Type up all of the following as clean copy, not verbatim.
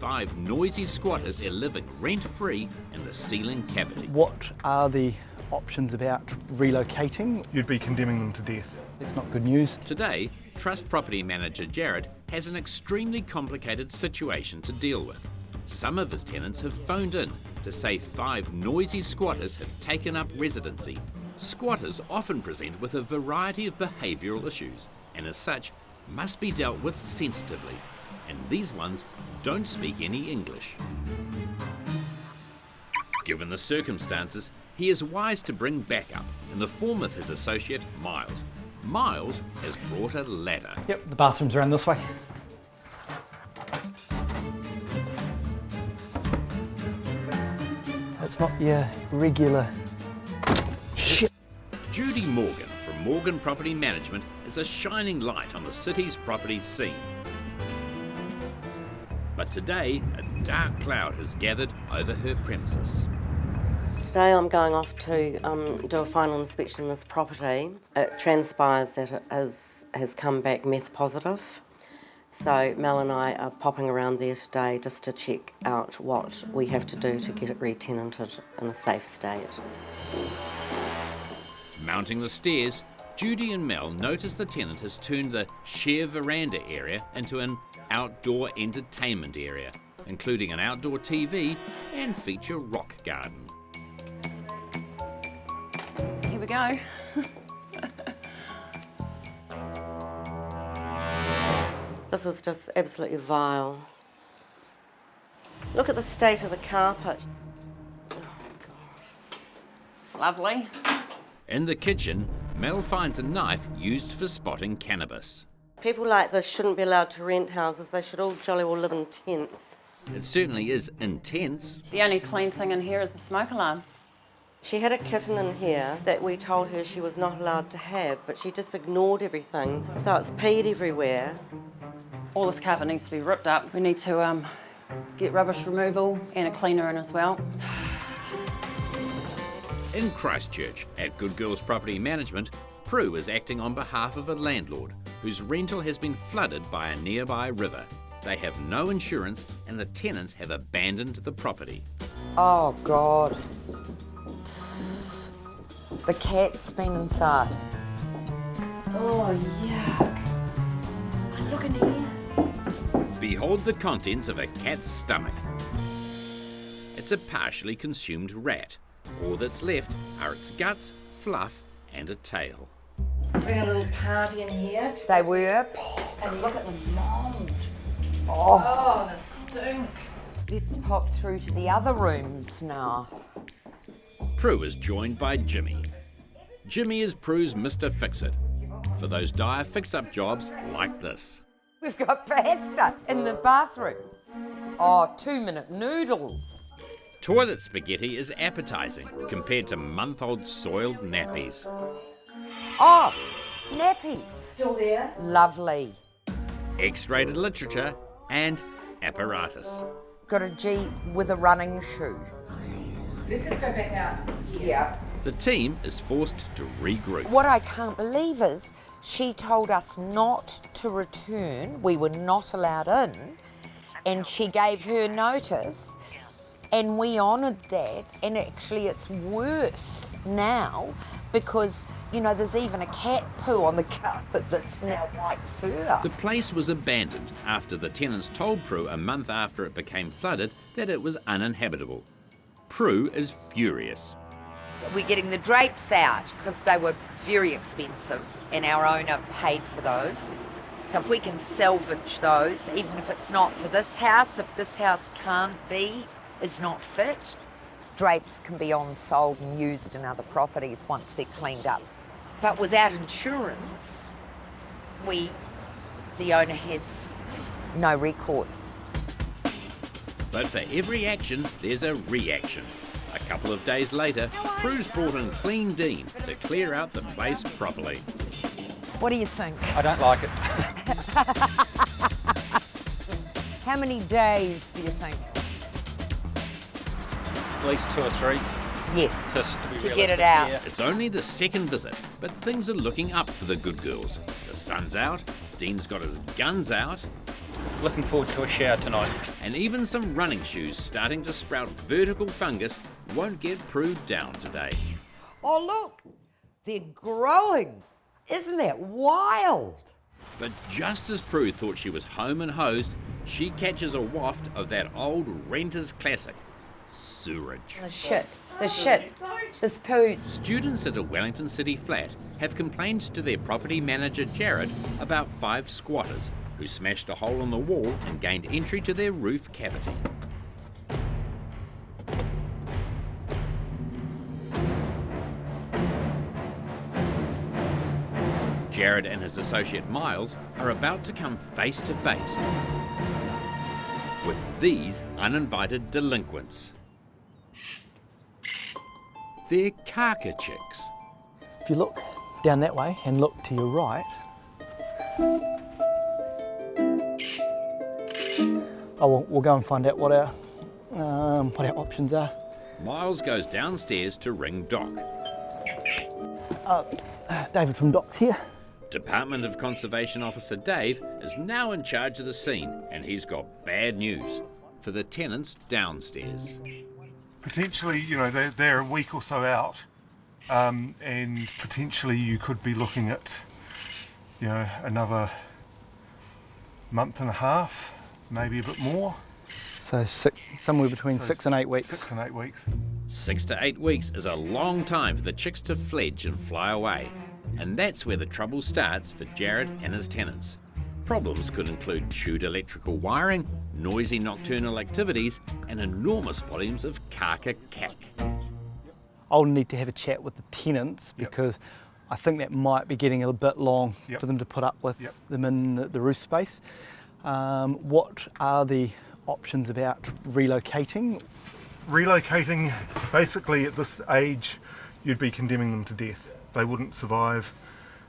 5 noisy squatters are living rent-free in the ceiling cavity. What are the options about relocating? You'd be condemning them to death. It's not good news. Today, Trust Property Manager Jared has an extremely complicated situation to deal with. Some of his tenants have phoned in to say 5 noisy squatters have taken up residency. Squatters often present with a variety of behavioural issues and as such must be dealt with sensitively, and these ones don't speak any English. Given the circumstances, he is wise to bring backup in the form of his associate Miles. Miles has brought a ladder. Yep, the bathroom's around this way. It's not your regular shit. Judy Morgan from Morgan Property Management is a shining light on the city's property scene. But today, a dark cloud has gathered over her premises. Today I'm going off to do a final inspection of this property. It transpires that it has come back meth positive. So Mel and I are popping around there today just to check out what we have to do to get it re-tenanted in a safe state. Mounting the stairs, Judy and Mel notice the tenant has turned the share veranda area into an outdoor entertainment area, including an outdoor TV and feature rock garden. Here we go. This is just absolutely vile. Look at the state of the carpet. Oh, God. Lovely. In the kitchen, Mel finds a knife used for spotting cannabis. People like this shouldn't be allowed to rent houses. They should all jolly well live in tents. It certainly is intense. The only clean thing in here is the smoke alarm. She had a kitten in here that we told her she was not allowed to have, but she just ignored everything. So it's peed everywhere. All this carpet needs to be ripped up. We need to get rubbish removal and a cleaner in as well. In Christchurch, at Good Girls Property Management, Prue is acting on behalf of a landlord whose rental has been flooded by a nearby river. They have no insurance and the tenants have abandoned the property. Oh, God. The cat's been inside. Oh, yuck. Look in here. Behold the contents of a cat's stomach. It's a partially consumed rat. All that's left are its guts, fluff and a tail. We had a little party in here. They were. And look at the mould. Oh, The stink. let's pop through to the other rooms now. Prue is joined by Jimmy. Jimmy is Prue's Mr. Fix-It for those dire fix-up jobs like this. We've got pasta in the bathroom. Oh, 2-minute noodles. Toilet spaghetti is appetising compared to month-old soiled nappies. Oh, nappies. Still there? Lovely. X-rated literature and apparatus. Got a G with a running shoe. Let's just go back out. Yeah. The team is forced to regroup. What I can't believe is she told us not to return. We were not allowed in. And she gave her notice. And we honoured that. And actually it's worse now because, you know, there's even a cat poo on the carpet that's now white fur. The place was abandoned after the tenants told Prue a month after it became flooded that it was uninhabitable. Prue is furious. We're getting the drapes out because they were very expensive and our owner paid for those. So if we can salvage those, even if it's not for this house, if this house is not fit, drapes can be on sold and used in other properties once they're cleaned up. But without insurance, the owner has no recourse. But for every action, there's a reaction. A couple of days later, Prue's brought in Clean Dean to clear out the place properly. What do you think? I don't like it. How many days do you think? At least 2 or 3. Yes, Just to be to realistic. get it out. Yeah. It's only the second visit, but things are looking up for the good girls. The sun's out, Dean's got his guns out. Looking forward to a shower tonight. And even some running shoes starting to sprout vertical fungus won't get Prue down today. Oh, look, they're growing. Isn't that wild? But just as Prue thought she was home and hosed, she catches a waft of that old renter's classic, sewage. The shit, this poo. Students at a Wellington City flat have complained to their property manager Jared about 5 squatters who smashed a hole in the wall and gained entry to their roof cavity. Jared and his associate Miles are about to come face to face with these uninvited delinquents. They're Kaka chicks. If you look down that way and look to your right, we'll go and find out what our options are. Miles goes downstairs to ring Doc. David from Doc's here. Department of Conservation Officer Dave is now in charge of the scene, and he's got bad news for the tenants downstairs. Potentially, you know, they're a week or so out, and potentially you could be looking at, you know, another month and a half, maybe a bit more. So somewhere between 6 and 8 weeks. 6 and 8 weeks. 6 to 8 weeks is a long time for the chicks to fledge and fly away. And that's where the trouble starts for Jared and his tenants. Problems could include chewed electrical wiring, noisy nocturnal activities, and enormous volumes of Kaka cack. I'll need to have a chat with the tenants because I think that might be getting a bit long for them to put up with them in the roof space. What are the options about relocating? Relocating, basically at this age, you'd be condemning them to death. They wouldn't survive.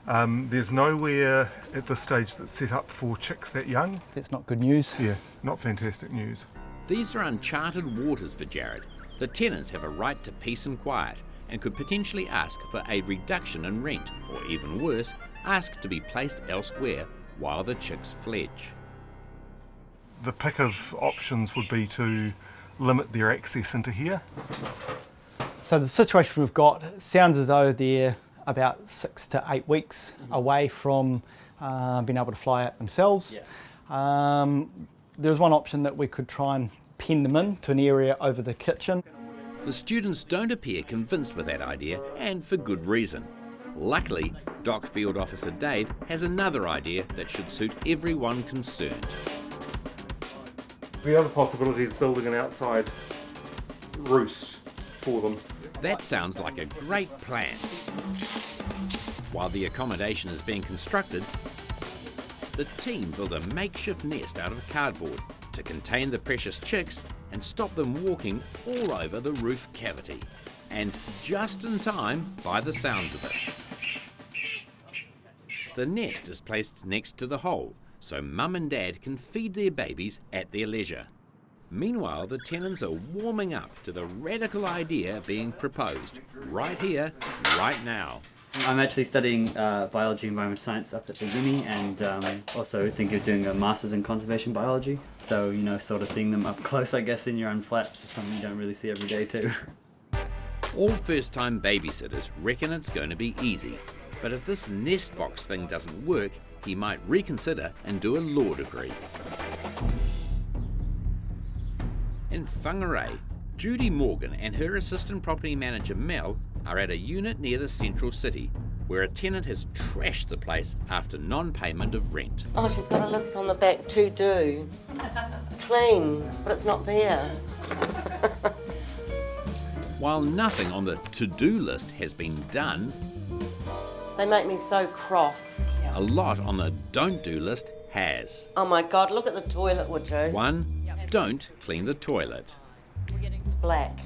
There's nowhere at this stage that's set up for chicks that young. That's not good news. Yeah, not fantastic news. These are uncharted waters for Jared. The tenants have a right to peace and quiet and could potentially ask for a reduction in rent, or even worse, ask to be placed elsewhere while the chicks fledge. The pick of options would be to limit their access into here. So the situation we've got sounds as though they're about 6 to 8 weeks away from being able to fly out themselves. There's one option that we could try and pen them in to an area over the kitchen. The students don't appear convinced with that idea, and for good reason. Luckily, Dock Field Officer Dave has another idea that should suit everyone concerned. The other possibility is building an outside roost for them. That sounds like a great plan. While the accommodation is being constructed, the team build a makeshift nest out of cardboard to contain the precious chicks and stop them walking all over the roof cavity. And just in time, by the sounds of it. The nest is placed next to the hole, so Mum and Dad can feed their babies at their leisure. Meanwhile, the tenants are warming up to the radical idea being proposed, right here, right now. I'm actually studying biology and environmental science up at the uni, and also think of doing a master's in conservation biology. So, you know, sort of seeing them up close, I guess, in your own flat, is something you don't really see every day too. All first-time babysitters reckon it's going to be easy, but if this nest box thing doesn't work, he might reconsider and do a law degree. In Whangarei, Judy Morgan and her assistant property manager Mel are at a unit near the central city, where a tenant has trashed the place after non-payment of rent. Oh, she's got a list on the back to do. Clean, but it's not there. While nothing on the to-do list has been done, They make me so cross. a lot on the don't-do list has. Oh my God, look at the toilet, would you? 1. Don't clean the toilet. It's black.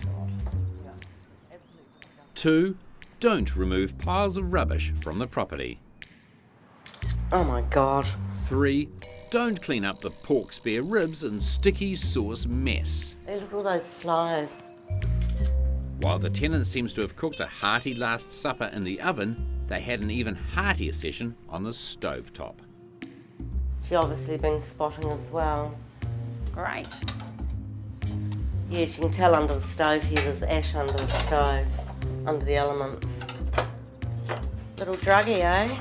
2. Don't remove piles of rubbish from the property. Oh my God. 3. Don't clean up the pork spare ribs and sticky sauce mess. Hey, look at all those flies. While the tenant seems to have cooked a hearty last supper in the oven, they had an even heartier session on the stovetop. She obviously been spotting as well. Great. Yeah, she can tell under the stove here, there's ash under the stove, under the elements. Little druggy, eh?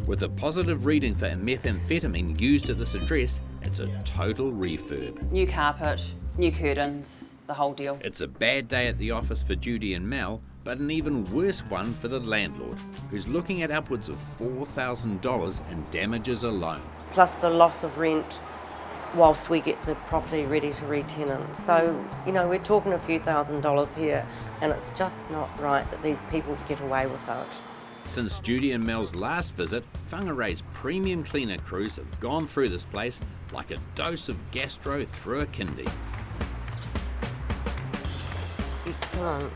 With a positive reading for methamphetamine used at this address, it's a total refurb. New carpet, new curtains, the whole deal. It's a bad day at the office for Judy and Mel, but an even worse one for the landlord, who's looking at upwards of $4,000 in damages alone. Plus the loss of rent whilst we get the property ready to re-tenant. So, you know, we're talking a few $1,000s here, and it's just not right that these people get away with it. Since Judy and Mel's last visit, Whangarei's premium cleaner crews have gone through this place like a dose of gastro through a kindy. Excellent.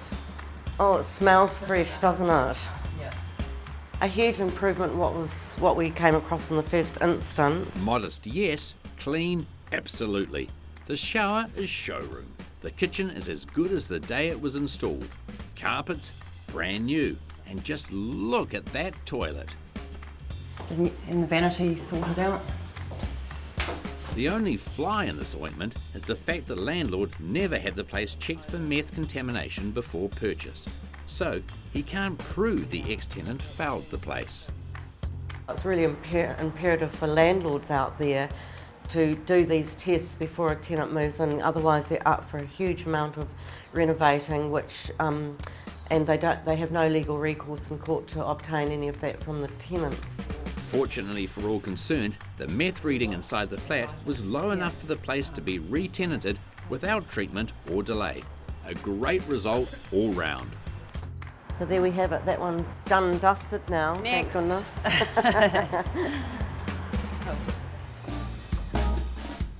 Oh, it smells fresh, doesn't it? Yeah. A huge improvement what we came across in the first instance. Modest, yes. Clean, absolutely. The shower is showroom. The kitchen is as good as the day it was installed. Carpets, brand new. And just look at that toilet. And the vanity sorted out. The only fly in this ointment is the fact the landlord never had the place checked for meth contamination before purchase. So he can't prove the ex-tenant fouled the place. It's really imperative for landlords out there to do these tests before a tenant moves in, otherwise they're up for a huge amount of renovating, which and they have no legal recourse in court to obtain any of that from the tenants. Fortunately for all concerned, the meth reading inside the flat was low enough for the place to be re-tenanted without treatment or delay. A great result all round. So there we have it, that one's done and dusted now, Next. Thank goodness.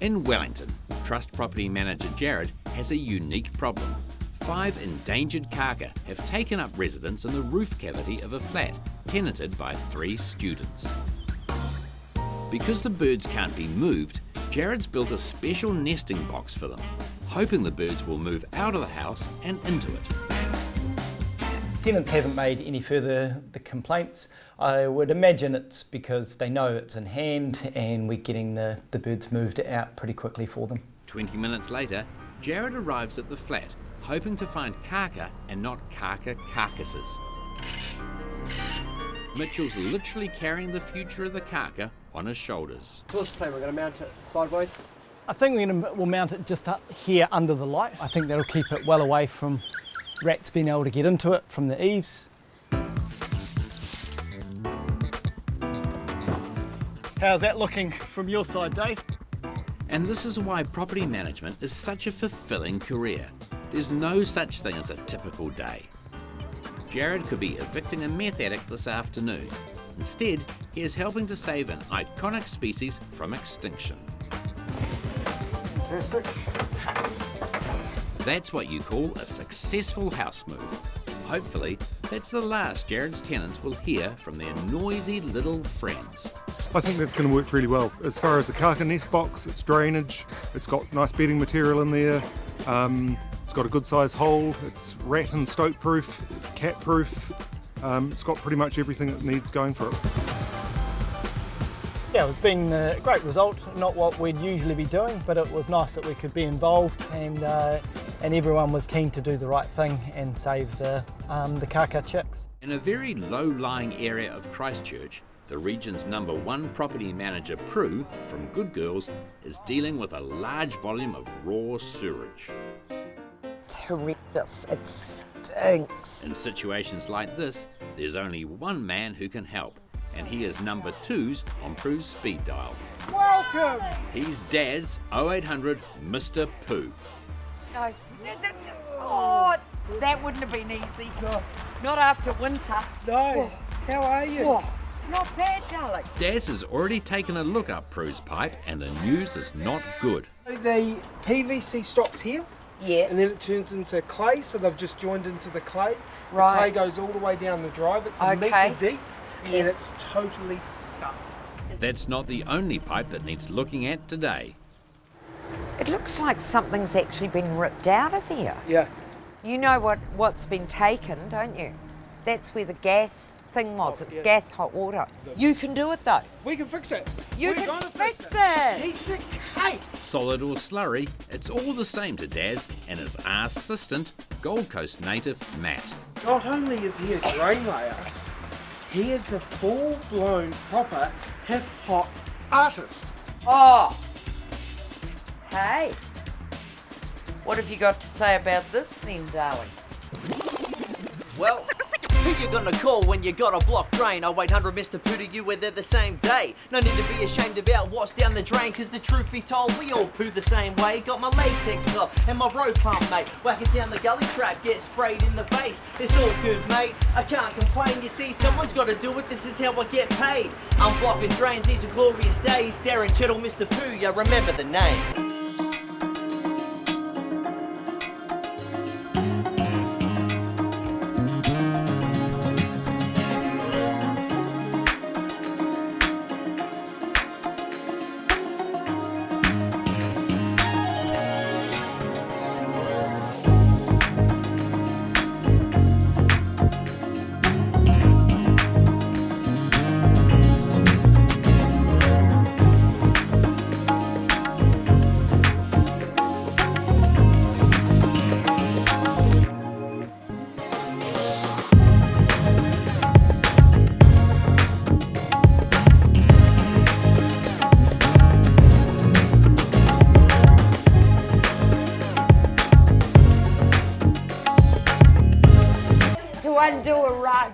In Wellington, Trust Property Manager Jared has a unique problem. 5 endangered kaka have taken up residence in the roof cavity of a flat tenanted by 3 students. Because the birds can't be moved, Jared's built a special nesting box for them, hoping the birds will move out of the house and into it. Tenants haven't made any further complaints. I would imagine it's because they know it's in hand and we're getting the birds moved out pretty quickly for them. 20 minutes later, Jared arrives at the flat, hoping to find kaka and not kaka carcasses. Mitchell's literally carrying the future of the kaka on his shoulders. What's the plan? We're going to mount it sideways? I think we'll mount it just up here under the light. I think that'll keep it well away from rats being able to get into it from the eaves. How's that looking from your side, Dave? And this is why property management is such a fulfilling career. There's no such thing as a typical day. Jared could be evicting a meth addict this afternoon. Instead, he is helping to save an iconic species from extinction. Fantastic. That's what you call a successful house move. Hopefully, that's the last Jared's tenants will hear from their noisy little friends. I think that's going to work really well. As far as the Kaka nest box, it's drainage, it's got nice bedding material in there, it's got a good size hole, it's rat and stoat proof, cat proof, it's got pretty much everything it needs going for it. Yeah, it's been a great result, not what we'd usually be doing, but it was nice that we could be involved and everyone was keen to do the right thing and save the Kaka chicks. In a very low-lying area of Christchurch, the region's #1 property manager, Prue, from Good Girls, is dealing with a large volume of raw sewage. It's horrendous. It stinks. In situations like this, there's only one man who can help, and he is #2's on Prue's speed dial. Welcome! He's Daz 0800 Mr. Pooh. No. Oh, that wouldn't have been easy. No. Not after winter. No. How are you? Oh, not bad, darling. Daz has already taken a look up Prue's pipe, and the news is not good. The PVC stops here, Yes. and then it turns into clay, so they've just joined into the clay. Right. The clay goes all the way down the drive. It's a Okay. metre deep, and Yes. it's totally stuffed. That's not the only pipe that needs looking at today. It looks like something's actually been ripped out of there. Yeah. You know what's been taken, don't you? That's where the gas thing was. It's gas hot water. You can do it though. We can fix it. You We're can gonna fix it. He said, hey. Solid or slurry, it's all the same to Daz and his assistant, Gold Coast native Matt. Not only is he a drain layer, he is a full-blown, proper hip-hop artist. Oh. Hey. What have you got to say about this then, darling? Well, who you gonna call when you got a blocked drain? 0800 Mr. Poo to you where they're the same day. No need to be ashamed about what's down the drain, cause the truth be told, we all poo the same way. Got my latex glove and my road pump, mate. Whack it down the gully track, get sprayed in the face. It's all good, mate. I can't complain, you see, someone's gotta do it, this is how I get paid. I'm blocking drains, these are glorious days. Darren Chittle, Mr. Poo, you remember the name.